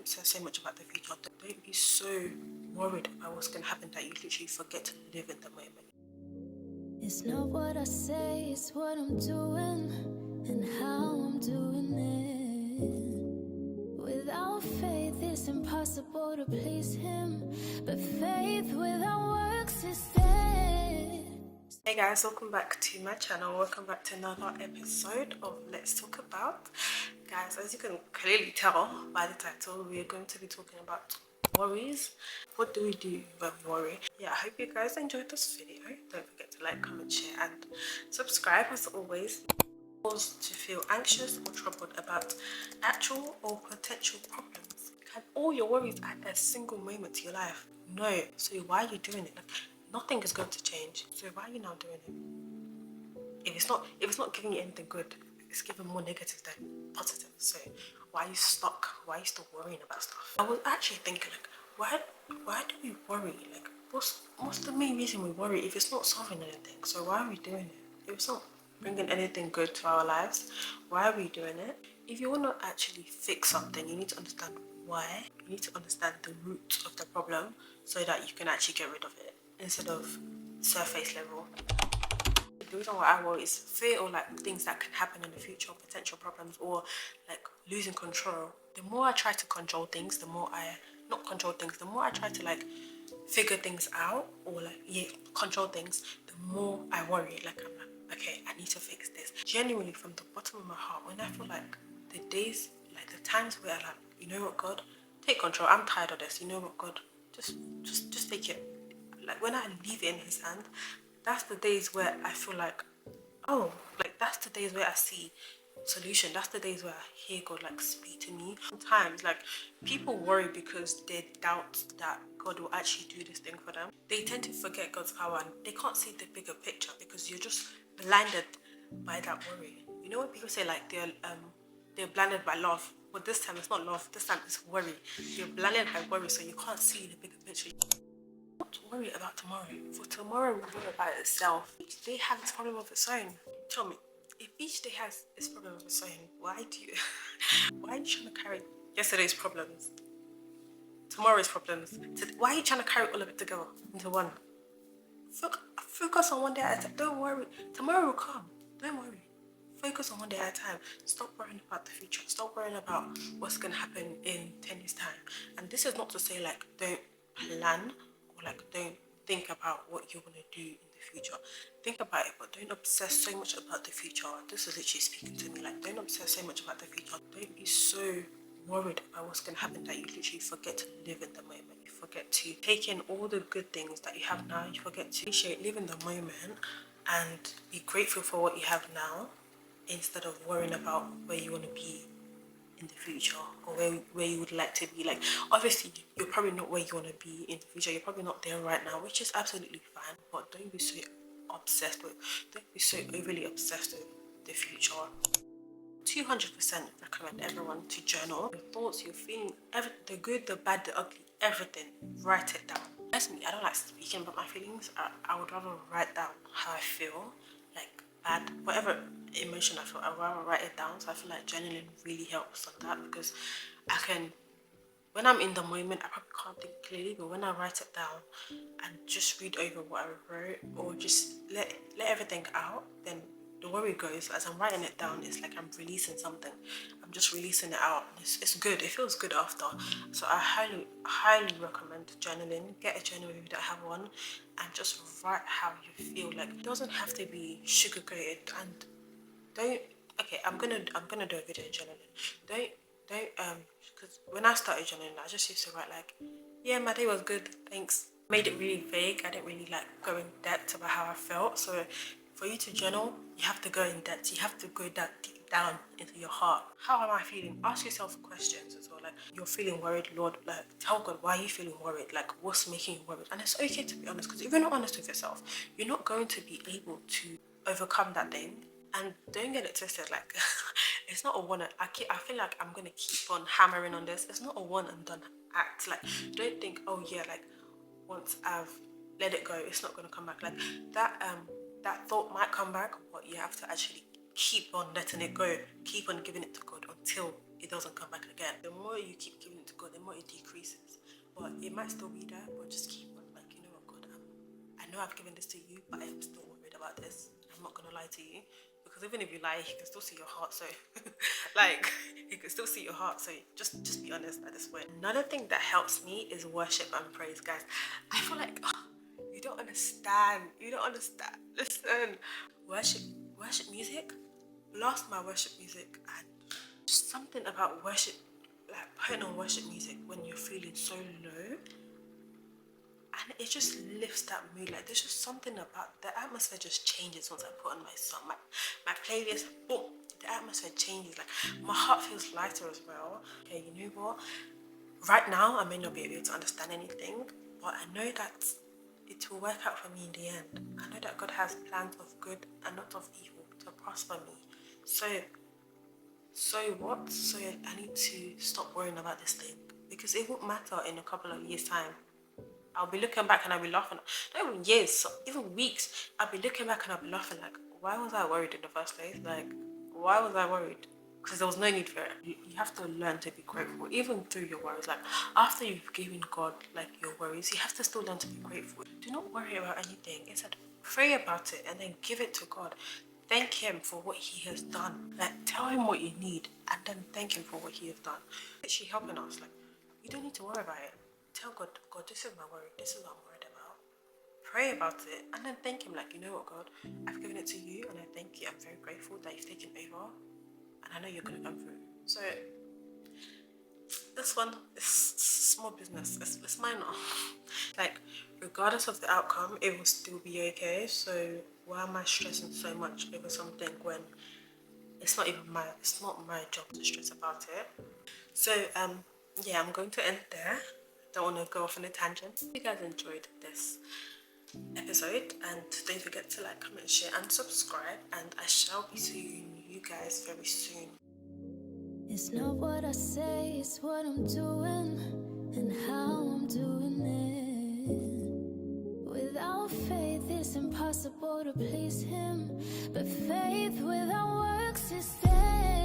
obsess so much about the future. Don't be so worried about what's going to happen that you literally forget to live in the moment. It's not what I say, it's what I'm doing and how I'm doing it. Without faith, it's impossible to please Him, but faith without works is dead. Hey guys, welcome back to my channel. Welcome back to another episode of Let's Talk About. Guys, as you can clearly tell by the title, we are going to be talking about worries. What do we do when we worry? Yeah, I hope you guys enjoyed this video. Don't forget to like, comment, share and subscribe as always. Pause to feel anxious or troubled about actual or potential problems. Can all your worries add a single moment to your life? No. So why are you doing it? Like, nothing is going to change. So why are you now doing it? If it's not giving you anything good, it's giving more negative than positive. So why are you stuck? Why are you still worrying about stuff? I was actually thinking, like, why do we worry? Like, what's the main reason we worry if it's not solving anything? So why are we doing it? If it's not bringing anything good to our lives, why are we doing it? If you want to actually fix something, you need to understand why. You need to understand the root of the problem so that you can actually get rid of it instead of surface level. The reason why I worry is fear or like things that can happen in the future, potential problems, or like losing control. The more I try to control things, the more I try to like figure things out or control things, the more I worry. Like I'm like, okay, I need to fix this. Genuinely from the bottom of my heart, when I feel like the days, like the times where I'm like, you know what, God, take control. I'm tired of this. You know what, God, just take it. Like when I leave it in His hand, that's the days where I feel like, oh, like that's the days where I see solution. That's the days where I hear God like speak to me. Sometimes like people worry because they doubt that God will actually do this thing for them. They tend to forget God's power and they can't see the bigger picture because you're just blinded by that worry. You know when people say like they're blinded by love, but this time it's not love, this time it's worry. You're blinded by worry, so you can't see the bigger picture. Not to worry about tomorrow, for tomorrow will worry about itself. Each day has its problem of its own. Tell me, if each day has its problem of its own, why are you trying to carry yesterday's problems, tomorrow's problems? Why are you trying to carry all of it together into one? Focus on one day at a time. Don't worry. Tomorrow will come. Don't worry. Focus on one day at a time. Stop worrying about the future. Stop worrying about what's going to happen in 10 years' time. And this is not to say like don't plan or like don't think about what you're going to do in the future. Think about it, but don't obsess so much about the future. This is literally speaking to me. Like, don't obsess so much about the future. Don't be so worried about what's going to happen that you literally forget to live in the moment. You forget to take in all the good things that you have now. You forget to appreciate, live in the moment and be grateful for what you have now instead of worrying about where you want to be in the future or where you would like to be. Like, obviously you're probably not where you want to be in the future. You're probably not there right now, which is absolutely fine, but don't be so overly obsessed with the future. 200% recommend everyone to journal your thoughts, your feelings, the good, the bad, the ugly, everything. Write it down. That's me. I don't like speaking about my feelings. I would rather write down how I feel, like bad, whatever emotion I feel. I'd rather write it down. So I feel like journaling really helps on that because I can. When I'm in the moment, I probably can't think clearly, but when I write it down and just read over what I wrote or just let everything out, then the worry goes. As I'm writing it down, it's like I'm releasing something. I'm just releasing it out. It's good. It feels good after. So I highly recommend journaling. Get a journal if you don't have one and just write how you feel. Like, it doesn't have to be sugar-coated and don't, okay, I'm gonna do a video on journaling. Don't because when I started journaling, I just used to write like, yeah, my day was good, thanks. Made it really vague. I didn't really like go in depth about how I felt. So for you to journal, you have to go in depth. You have to go that deep down into your heart. How am I feeling? Ask yourself questions as well. Like, you're feeling worried, Lord, like tell God, why are you feeling worried? Like, what's making you worried? And it's okay to be honest, because if you're not honest with yourself, you're not going to be able to overcome that thing. And don't get it twisted, like it's not a one. I feel like I'm gonna keep on hammering on this. It's not a one and done act. Like, don't think, oh yeah, like once I've let it go, it's not gonna come back. Like that thought might come back, but you have to actually keep on letting it go, keep on giving it to God until it doesn't come back again. The more you keep giving it to God, the more it decreases. But it might still be there, but just keep on, like, you know what, God, I know I've given this to you, but I am still worried about this. I'm not gonna lie to you, because even if you lie, he can still see your heart. So, like, he can still see your heart. So just be honest at this point. Another thing that helps me is worship and praise, guys. I feel like you don't understand. You don't understand. Listen, worship music. Lost my worship music, and just something about worship, like putting on worship music when you're feeling so low, and it just lifts that mood. Like there's just something about the atmosphere just changes once I put on my song, my playlist. Boom, the atmosphere changes. Like my heart feels lighter as well. Okay, you know what? Right now, I may not be able to understand anything, but I know that it will work out for me in the end. I know that God has plans of good and not of evil to prosper me. So what? So I need to stop worrying about this thing, because it won't matter in a couple of years' time. I'll be looking back and I'll be laughing. Not even years, even weeks. I'll be looking back and I'll be laughing like, why was I worried in the first place? Like, why was I worried? Because there was no need for it. You have to learn to be grateful, even through your worries. Like, after you've given God, like, your worries, you have to still learn to be grateful. Do not worry about anything. Instead, pray about it and then give it to God. Thank him for what he has done. Like, tell him what you need and then thank him for what he has done. Literally helping us. Like, you don't need to worry about it. Tell God, God, this is my worry. This is what I'm worried about. Pray about it and then thank him. Like, you know what, God, I've given it to you and I thank you. I'm very grateful that you've taken over and I know you're going to come through. So this one is small business. It's minor. Like, regardless of the outcome, it will still be okay. So why am I stressing so much over something when it's not my job to stress about it? So yeah, I'm going to end there. Don't want to go off on a tangent. If you guys enjoyed this episode, and don't forget to like, comment, share and subscribe, and I shall be seeing you guys very soon. It's not what I say, it's what I'm doing and how I'm doing it. Without faith, it's impossible to please him, but faith without works is dead.